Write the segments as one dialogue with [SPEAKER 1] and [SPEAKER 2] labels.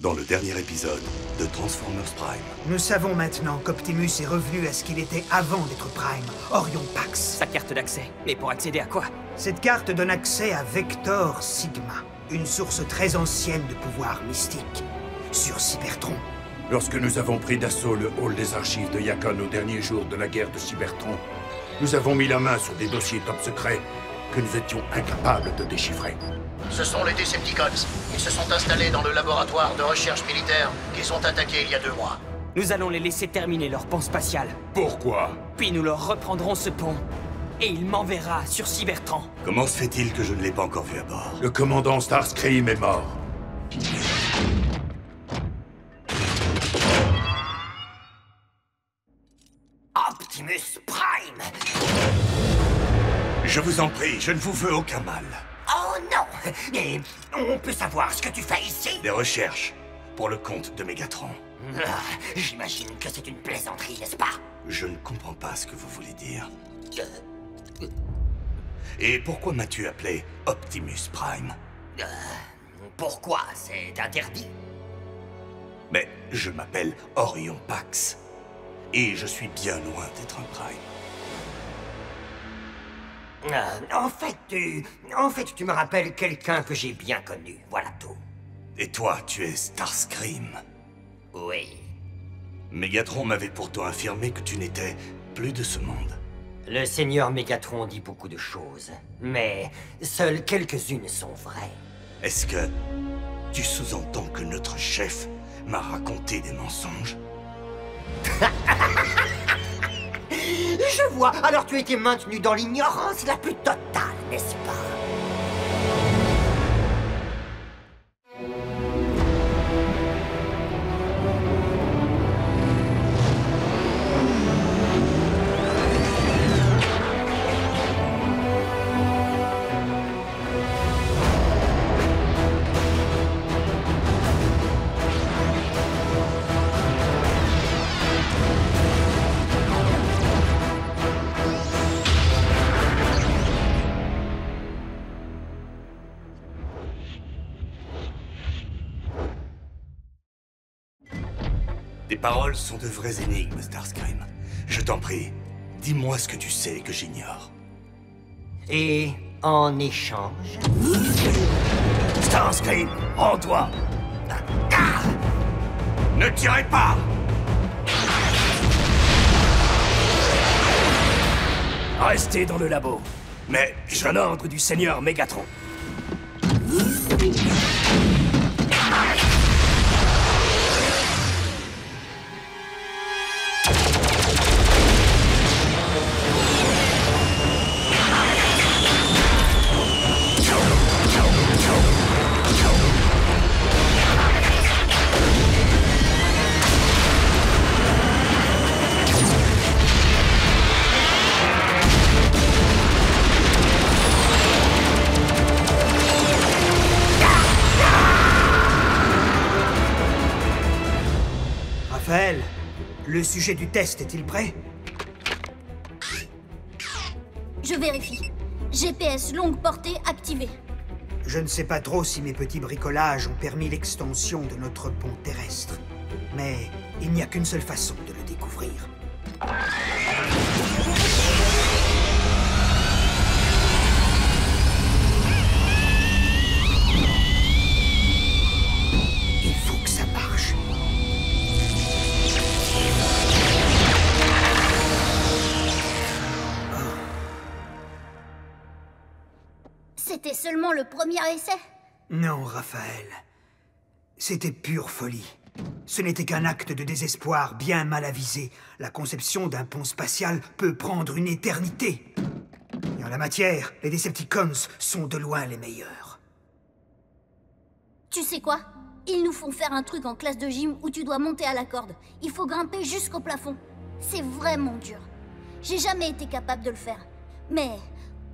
[SPEAKER 1] Dans le dernier épisode de Transformers Prime.
[SPEAKER 2] Nous savons maintenant qu'Optimus est revenu à ce qu'il était avant d'être Prime, Orion Pax.
[SPEAKER 3] Sa carte d'accès. Mais pour accéder à quoi?
[SPEAKER 2] Cette carte donne accès à Vector Sigma, une source très ancienne de pouvoir mystique, sur Cybertron.
[SPEAKER 4] Lorsque nous avons pris d'assaut le hall des archives de Yakon au dernier jour de la guerre de Cybertron, nous avons mis la main sur des dossiers top secrets que nous étions incapables de déchiffrer.
[SPEAKER 5] Ce sont les Decepticons. Ils se sont installés dans le laboratoire de recherche militaire qu'ils ont attaqué il y a 2 mois.
[SPEAKER 3] Nous allons les laisser terminer leur pont spatial.
[SPEAKER 4] Pourquoi?
[SPEAKER 3] Puis nous leur reprendrons ce pont. Et il m'enverra sur Cybertron.
[SPEAKER 1] Comment se fait-il que je ne l'ai pas encore vu à bord?
[SPEAKER 4] Le commandant Starscream est mort.
[SPEAKER 6] Optimus Prime!
[SPEAKER 1] Je vous en prie, je ne vous veux aucun mal.
[SPEAKER 6] Oh non! Mais on peut savoir ce que tu fais ici?
[SPEAKER 1] Des recherches pour le compte de Megatron.
[SPEAKER 6] Ah, j'imagine que c'est une plaisanterie, n'est-ce pas?
[SPEAKER 1] Je ne comprends pas ce que vous voulez dire. Et pourquoi m'as-tu appelé Optimus Prime?
[SPEAKER 6] Pourquoi? C'est interdit?
[SPEAKER 1] Mais je m'appelle Orion Pax. Et je suis bien loin d'être un Prime.
[SPEAKER 6] En fait, tu me rappelles quelqu'un que j'ai bien connu, voilà tout.
[SPEAKER 1] Et toi, tu es Starscream.
[SPEAKER 6] Oui.
[SPEAKER 1] Megatron m'avait pourtant affirmé que tu n'étais plus de ce monde.
[SPEAKER 6] Le Seigneur Megatron dit beaucoup de choses, mais seules quelques-unes sont vraies.
[SPEAKER 1] Est-ce que tu sous-entends que notre chef m'a raconté des mensonges?
[SPEAKER 6] Je vois, alors tu étais maintenu dans l'ignorance la plus totale, n'est-ce pas?
[SPEAKER 1] Tes paroles sont de vraies énigmes, Starscream. Je t'en prie, dis-moi ce que tu sais et que j'ignore.
[SPEAKER 6] Et en échange...
[SPEAKER 1] Starscream, rends-toi! Ne tirez pas!
[SPEAKER 7] Restez dans le labo.
[SPEAKER 1] Mais
[SPEAKER 7] C'est un ordre du Seigneur Megatron.
[SPEAKER 2] Raphaël, le sujet du test est-il prêt?
[SPEAKER 8] Je vérifie. GPS longue portée activé.
[SPEAKER 2] Je ne sais pas trop si mes petits bricolages ont permis l'extension de notre pont terrestre. Mais il n'y a qu'une seule façon de le découvrir. Il faut que ça marche.
[SPEAKER 8] C'était seulement le premier essai.
[SPEAKER 2] Non, Raphaël. C'était pure folie. Ce n'était qu'un acte de désespoir bien mal avisé. La conception d'un pont spatial peut prendre une éternité. Et en la matière, les Decepticons sont de loin les meilleurs.
[SPEAKER 8] Tu sais quoi? Ils nous font faire un truc en classe de gym où tu dois monter à la corde. Il faut grimper jusqu'au plafond. C'est vraiment dur. J'ai jamais été capable de le faire. Mais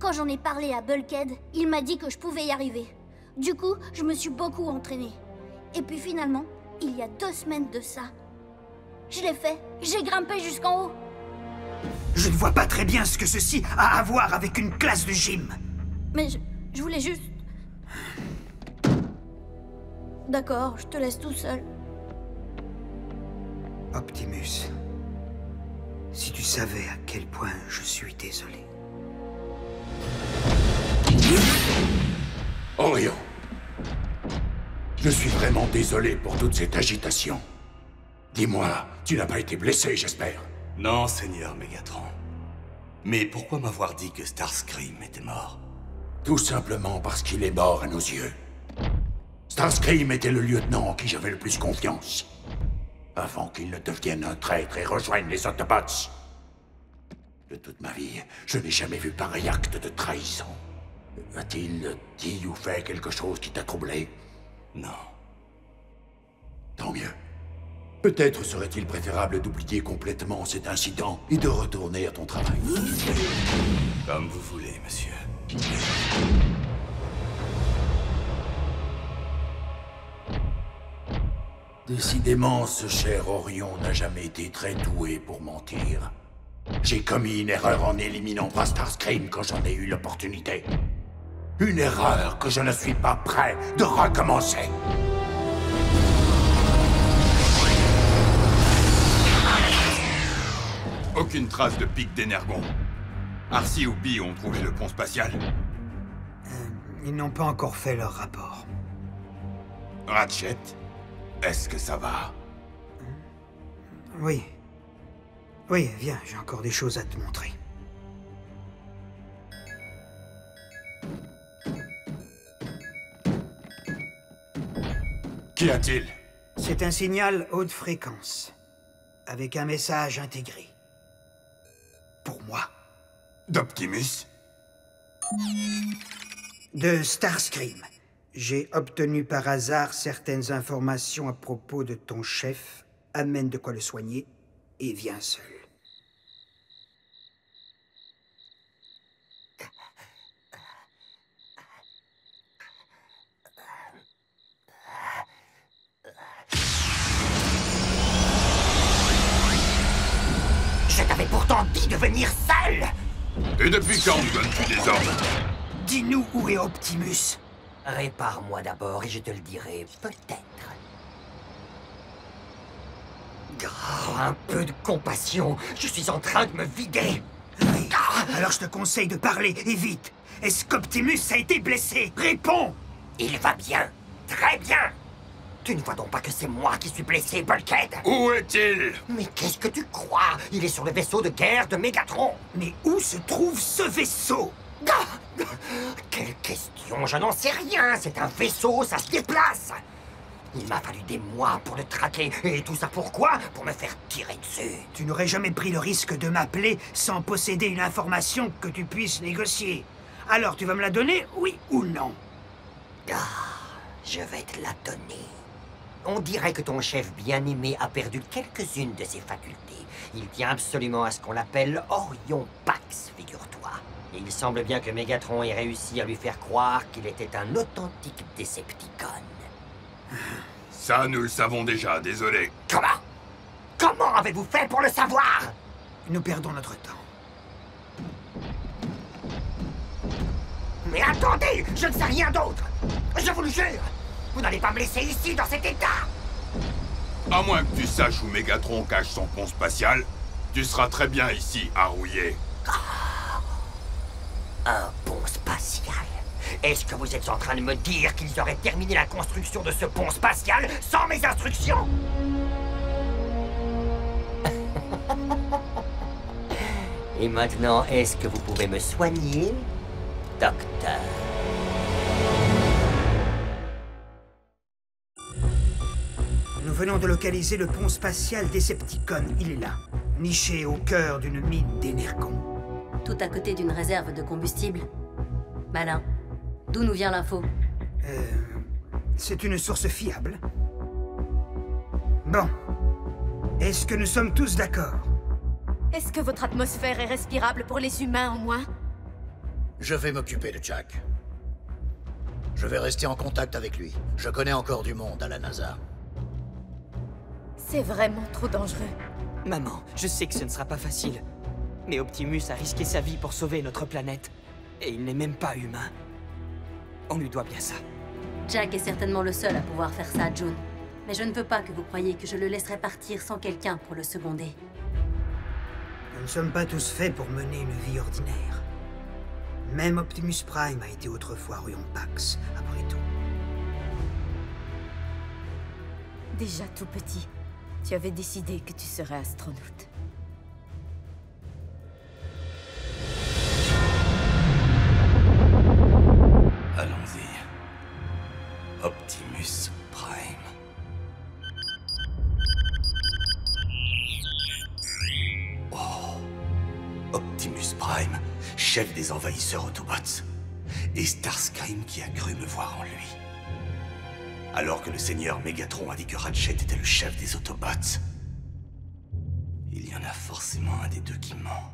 [SPEAKER 8] quand j'en ai parlé à Bulkhead, il m'a dit que je pouvais y arriver. Du coup, je me suis beaucoup entraînée. Et puis finalement, il y a 2 semaines de ça, je l'ai fait. J'ai grimpé jusqu'en haut.
[SPEAKER 2] Je ne vois pas très bien ce que ceci a à voir avec une classe de gym.
[SPEAKER 8] Mais je voulais juste... D'accord, je te laisse tout seul.
[SPEAKER 2] Optimus, si tu savais à quel point je suis désolé.
[SPEAKER 4] Orion, je suis vraiment désolé pour toute cette agitation. Dis-moi, tu n'as pas été blessé, j'espère?
[SPEAKER 1] Non, Seigneur Megatron. Mais pourquoi m'avoir dit que Starscream était mort?
[SPEAKER 4] Tout simplement parce qu'il est mort à nos yeux. Starscream était le lieutenant en qui j'avais le plus confiance. Avant qu'il ne devienne un traître et rejoigne les Autobots. De toute ma vie, je n'ai jamais vu pareil acte de trahison. A-t-il dit ou fait quelque chose qui t'a troublé?
[SPEAKER 1] Non.
[SPEAKER 4] Tant mieux. Peut-être serait-il préférable d'oublier complètement cet incident et de retourner à ton travail.
[SPEAKER 1] Comme vous voulez, monsieur.
[SPEAKER 4] Décidément, ce cher Orion n'a jamais été très doué pour mentir. J'ai commis une erreur en éliminant pas Starscream quand j'en ai eu l'opportunité. Une erreur que je ne suis pas prêt de recommencer.
[SPEAKER 9] Aucune trace de pic d'énergon. Arcee ou Pi ont trouvé le pont spatial.
[SPEAKER 2] Ils n'ont pas encore fait leur rapport.
[SPEAKER 9] Ratchet, est-ce que ça va?
[SPEAKER 2] Oui. Oui, viens, j'ai encore des choses à te montrer.
[SPEAKER 9] Qu'y a-t-il?
[SPEAKER 2] C'est un signal haute fréquence, avec un message intégré. Pour moi.
[SPEAKER 9] D'Optimus?
[SPEAKER 2] De Starscream. J'ai obtenu par hasard certaines informations à propos de ton chef. Amène de quoi le soigner et viens seul.
[SPEAKER 6] Je t'avais pourtant dit de venir seul!
[SPEAKER 9] Et depuis quand me donnes-tu des ordres?
[SPEAKER 2] Dis-nous où est Optimus.
[SPEAKER 6] Répare-moi d'abord et je te le dirai, peut-être. Oh, un peu de compassion. Je suis en train de me vider.
[SPEAKER 2] Oui. Alors je te conseille de parler, et vite. Est-ce qu'Optimus a été blessé? Réponds!
[SPEAKER 6] Il va bien. Très bien. Tu ne vois donc pas que c'est moi qui suis blessé, Bulkhead?
[SPEAKER 9] Où est-il?
[SPEAKER 6] Mais qu'est-ce que tu crois? Il est sur le vaisseau de guerre de Megatron.
[SPEAKER 2] Mais où se trouve ce vaisseau?
[SPEAKER 6] Quelle question? Je n'en sais rien. C'est un vaisseau, ça se déplace. Il m'a fallu des mois pour le traquer. Et tout ça pourquoi? Pour me faire tirer dessus.
[SPEAKER 2] Tu n'aurais jamais pris le risque de m'appeler sans posséder une information que tu puisses négocier. Alors tu vas me la donner, oui ou non?
[SPEAKER 6] Je vais te la donner. On dirait que ton chef bien-aimé a perdu quelques-unes de ses facultés. Il tient absolument à ce qu'on l'appelle Orion Pax, figure-toi. Et il semble bien que Megatron ait réussi à lui faire croire qu'il était un authentique Decepticon.
[SPEAKER 9] Ça, nous le savons déjà, désolé.
[SPEAKER 6] Comment? Comment avez-vous fait pour le savoir?
[SPEAKER 2] Nous perdons notre temps.
[SPEAKER 6] Mais attendez, je ne sais rien d'autre. Je vous le jure. Vous n'allez pas me laisser ici, dans cet état.
[SPEAKER 9] À moins que tu saches où Megatron cache son pont spatial, tu seras très bien ici, à rouiller.
[SPEAKER 6] Un pont spatial? Est-ce que vous êtes en train de me dire qu'ils auraient terminé la construction de ce pont spatial sans mes instructions? Et maintenant, est-ce que vous pouvez me soigner, docteur?
[SPEAKER 2] Nous venons de localiser le pont spatial Decepticon. Il est là, niché au cœur d'une mine d'énergon.
[SPEAKER 10] Tout à côté d'une réserve de combustible. Malin. D'où nous vient l'info?
[SPEAKER 2] C'est une source fiable. Bon. Est-ce que nous sommes tous d'accord?
[SPEAKER 11] Est-ce que votre atmosphère est respirable pour les humains, au moins?
[SPEAKER 5] Je vais m'occuper de Jack. Je vais rester en contact avec lui. Je connais encore du monde à la NASA.
[SPEAKER 11] C'est vraiment trop dangereux.
[SPEAKER 3] Maman, je sais que ce ne sera pas facile. Mais Optimus a risqué sa vie pour sauver notre planète. Et il n'est même pas humain. On lui doit bien ça.
[SPEAKER 10] Jack est certainement le seul à pouvoir faire ça, June. Mais je ne veux pas que vous croyiez que je le laisserai partir sans quelqu'un pour le seconder.
[SPEAKER 2] Nous ne sommes pas tous faits pour mener une vie ordinaire. Même Optimus Prime a été autrefois Orion Pax, après tout.
[SPEAKER 11] Déjà tout petit, tu avais décidé que tu serais astronaute.
[SPEAKER 1] Allons-y. Optimus Prime. Oh. Optimus Prime, chef des envahisseurs Autobots. Et Starscream qui a cru me voir en lui. Alors que le seigneur Megatron a dit que Ratchet était le chef des Autobots. Il y en a forcément un des deux qui ment.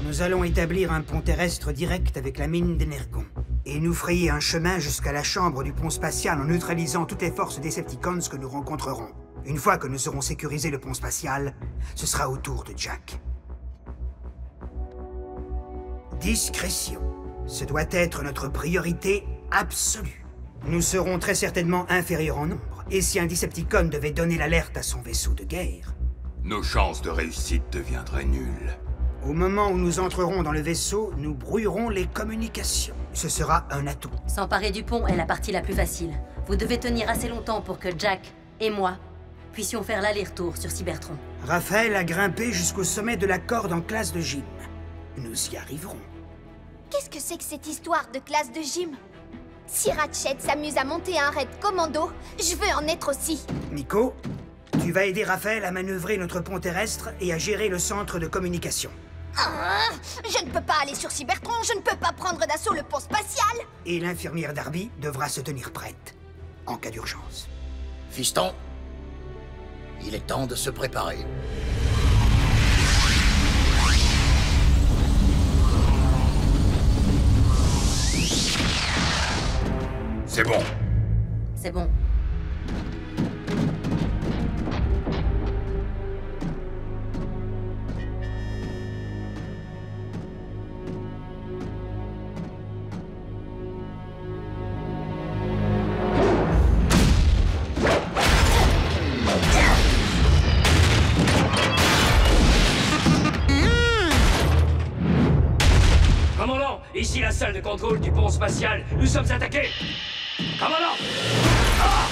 [SPEAKER 2] Nous allons établir un pont terrestre direct avec la mine d'Energon. Et nous frayer un chemin jusqu'à la chambre du pont spatial en neutralisant toutes les forces Decepticons que nous rencontrerons. Une fois que nous aurons sécurisé le pont spatial, ce sera au tour de Jack. Discrétion. Ce doit être notre priorité absolue. Nous serons très certainement inférieurs en nombre, et si un Decepticon devait donner l'alerte à son vaisseau de guerre...
[SPEAKER 9] Nos chances de réussite deviendraient nulles.
[SPEAKER 2] Au moment où nous entrerons dans le vaisseau, nous brouillerons les communications. Ce sera un atout.
[SPEAKER 10] S'emparer du pont est la partie la plus facile. Vous devez tenir assez longtemps pour que Jack et moi puissions faire l'aller-retour sur Cybertron.
[SPEAKER 2] Raphaël a grimpé jusqu'au sommet de la corde en classe de gym. Nous y arriverons.
[SPEAKER 8] Qu'est-ce que c'est que cette histoire de classe de gym? Si Ratchet s'amuse à monter un raid commando, je veux en être aussi.
[SPEAKER 2] Nico, tu vas aider Raphaël à manœuvrer notre pont terrestre et à gérer le centre de communication.
[SPEAKER 8] Ah, je ne peux pas aller sur Cybertron, je ne peux pas prendre d'assaut le pont spatial.
[SPEAKER 2] Et l'infirmière Darby devra se tenir prête, en cas d'urgence.
[SPEAKER 5] Fiston, il est temps de se préparer.
[SPEAKER 9] C'est bon.
[SPEAKER 10] C'est bon.
[SPEAKER 7] Commandant, ici la salle de contrôle du pont spatial. Nous sommes attaqués. Commandant! Ah!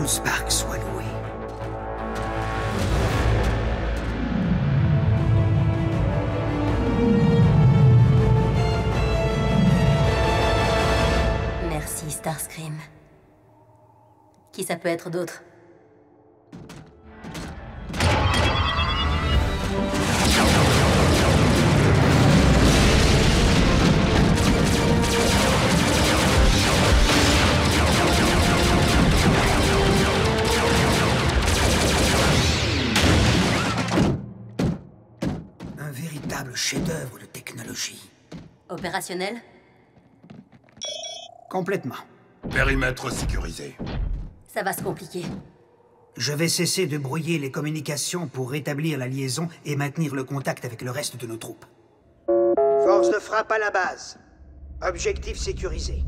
[SPEAKER 2] Spark soit loué.
[SPEAKER 10] Merci, Starscream. Qui ça peut être d'autre?
[SPEAKER 2] Chef-d'œuvre de technologie.
[SPEAKER 10] Opérationnel?
[SPEAKER 2] Complètement.
[SPEAKER 9] Périmètre sécurisé.
[SPEAKER 10] Ça va se compliquer.
[SPEAKER 2] Je vais cesser de brouiller les communications pour rétablir la liaison et maintenir le contact avec le reste de nos troupes. Force de frappe à la base. Objectif sécurisé.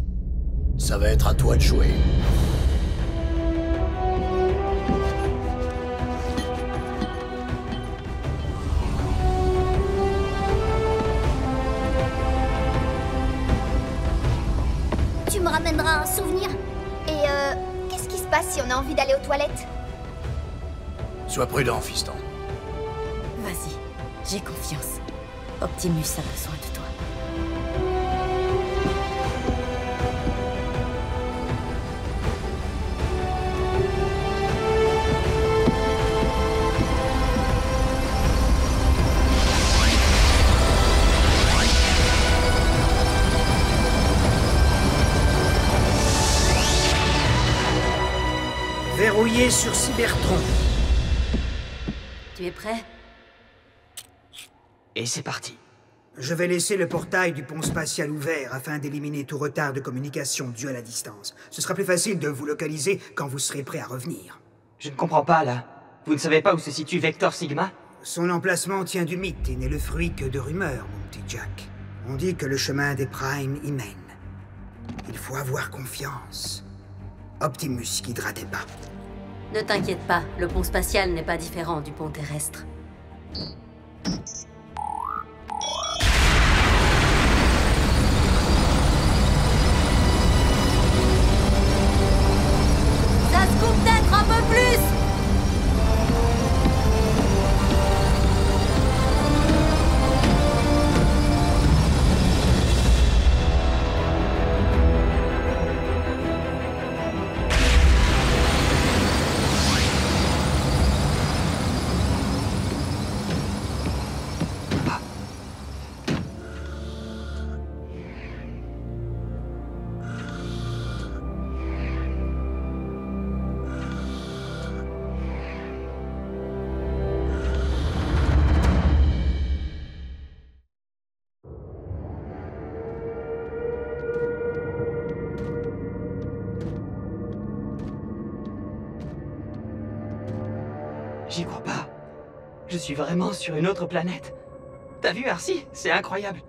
[SPEAKER 5] Ça va être à toi de jouer.
[SPEAKER 8] Tu me ramèneras un souvenir. Et qu'est-ce qui se passe si on a envie d'aller aux toilettes?
[SPEAKER 5] Sois prudent, fiston.
[SPEAKER 11] Vas-y, j'ai confiance. Optimus a besoin de toi.
[SPEAKER 2] Verrouillé sur Cybertron.
[SPEAKER 10] Tu es prêt?
[SPEAKER 3] Et c'est parti.
[SPEAKER 2] Je vais laisser le portail du pont spatial ouvert afin d'éliminer tout retard de communication dû à la distance. Ce sera plus facile de vous localiser quand vous serez prêt à revenir.
[SPEAKER 3] Je ne comprends pas, là. Vous ne savez pas où se situe Vector Sigma?
[SPEAKER 2] Son emplacement tient du mythe et n'est le fruit que de rumeurs, mon petit Jack. On dit que le chemin des Primes y mène. Il faut avoir confiance. Optimus guidera tes pas.
[SPEAKER 10] Ne t'inquiète pas, le pont spatial n'est pas différent du pont terrestre. Ça se coupe peut-être un peu plus!
[SPEAKER 3] J'y crois pas. Je suis vraiment sur une autre planète. T'as vu, Arcee? C'est incroyable.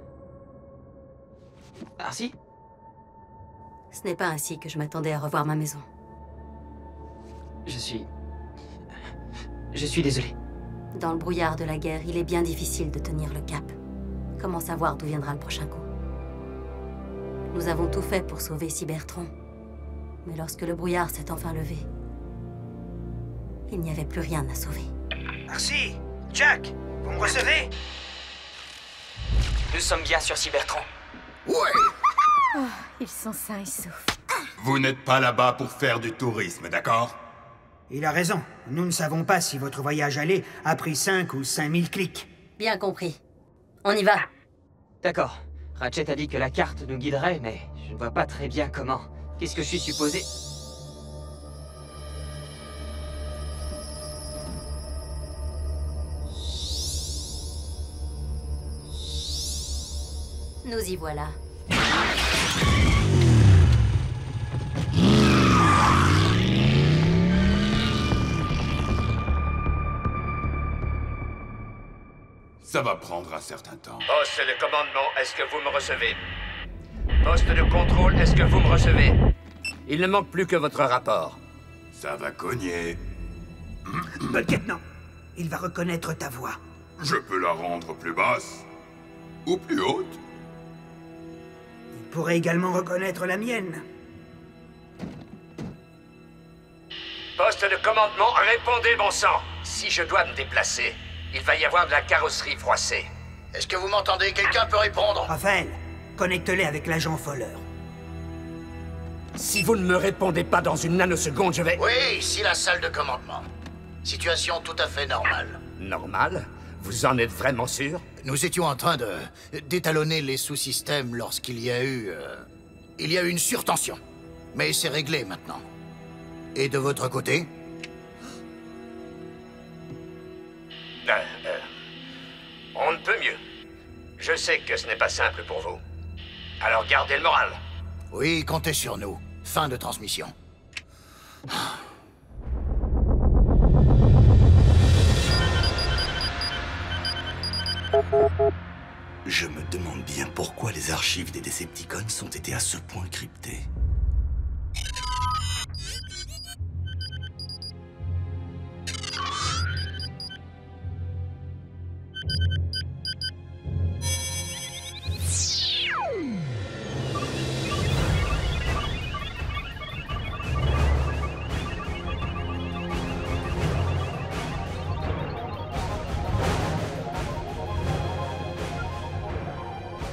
[SPEAKER 3] Arcee?
[SPEAKER 10] Ce n'est pas ainsi que je m'attendais à revoir ma maison.
[SPEAKER 3] Je suis désolé.
[SPEAKER 10] Dans le brouillard de la guerre, il est bien difficile de tenir le cap. Comment savoir d'où viendra le prochain coup? Nous avons tout fait pour sauver Cybertron. Mais lorsque le brouillard s'est enfin levé, il n'y avait plus rien à sauver.
[SPEAKER 2] Arcee, Jack, vous me recevez?
[SPEAKER 3] Nous sommes bien sur Cybertron.
[SPEAKER 11] Oh, ils sont sains et saufs.
[SPEAKER 9] Vous n'êtes pas là-bas pour faire du tourisme, d'accord?
[SPEAKER 2] Il a raison. Nous ne savons pas si votre voyage aller a pris 5 ou 5000 clics.
[SPEAKER 10] Bien compris. On y va.
[SPEAKER 3] D'accord. Ratchet a dit que la carte nous guiderait, mais je ne vois pas très bien comment. Qu'est-ce que je suis supposé...
[SPEAKER 10] Nous y voilà.
[SPEAKER 9] Ça va prendre un certain temps.
[SPEAKER 12] Poste de commandement, est-ce que vous me recevez? Poste de contrôle, est-ce que vous me recevez? Il ne manque plus que votre rapport.
[SPEAKER 9] Ça va cogner.
[SPEAKER 2] Bucket, non. Il va reconnaître ta voix.
[SPEAKER 9] Je peux la rendre plus basse? Ou plus haute?
[SPEAKER 2] Il pourrait également reconnaître la mienne.
[SPEAKER 12] Poste de commandement, répondez, bon sang. Si je dois me déplacer, il va y avoir de la carrosserie froissée. Est-ce que vous m'entendez? Quelqu'un peut répondre?
[SPEAKER 2] Raphaël, connecte-les avec l'agent Fowler.
[SPEAKER 12] Si vous ne me répondez pas dans une nanoseconde, je vais... Oui, ici la salle de commandement. Situation tout à fait normale. Normale? Vous en êtes vraiment sûr? Nous étions en train d'étalonner les sous-systèmes lorsqu'il y a eu... il y a eu une surtension. Mais c'est réglé maintenant. Et de votre côté? On ne peut mieux. Je sais que ce n'est pas simple pour vous. Alors gardez le moral. Oui, comptez sur nous. Fin de transmission.
[SPEAKER 1] Je me demande bien pourquoi les archives des Decepticons ont été à ce point cryptées.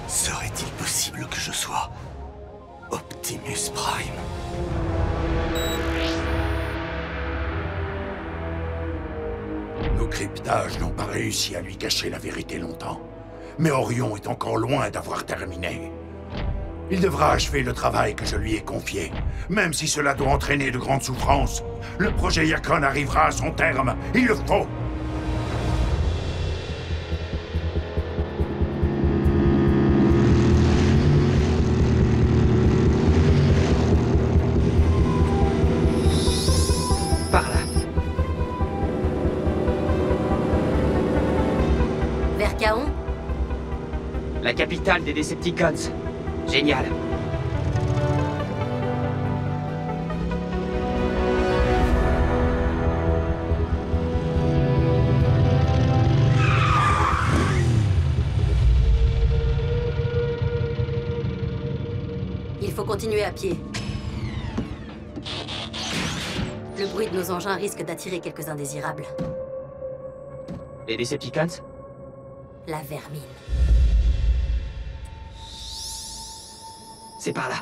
[SPEAKER 1] Serait-il possible que je sois Optimus Prime?
[SPEAKER 4] Nos cryptages n'ont pas réussi à lui cacher la vérité longtemps. Mais Orion est encore loin d'avoir terminé. Il devra achever le travail que je lui ai confié, même si cela doit entraîner de grandes souffrances. Le projet Yukon arrivera à son terme. Il le faut.
[SPEAKER 3] Par là.
[SPEAKER 10] Vers Kaon?
[SPEAKER 3] La capitale des Decepticons. Génial.
[SPEAKER 10] Il faut continuer à pied. Le bruit de nos engins risque d'attirer quelques indésirables.
[SPEAKER 3] Les Decepticons?
[SPEAKER 10] La vermine.
[SPEAKER 3] C'est par là.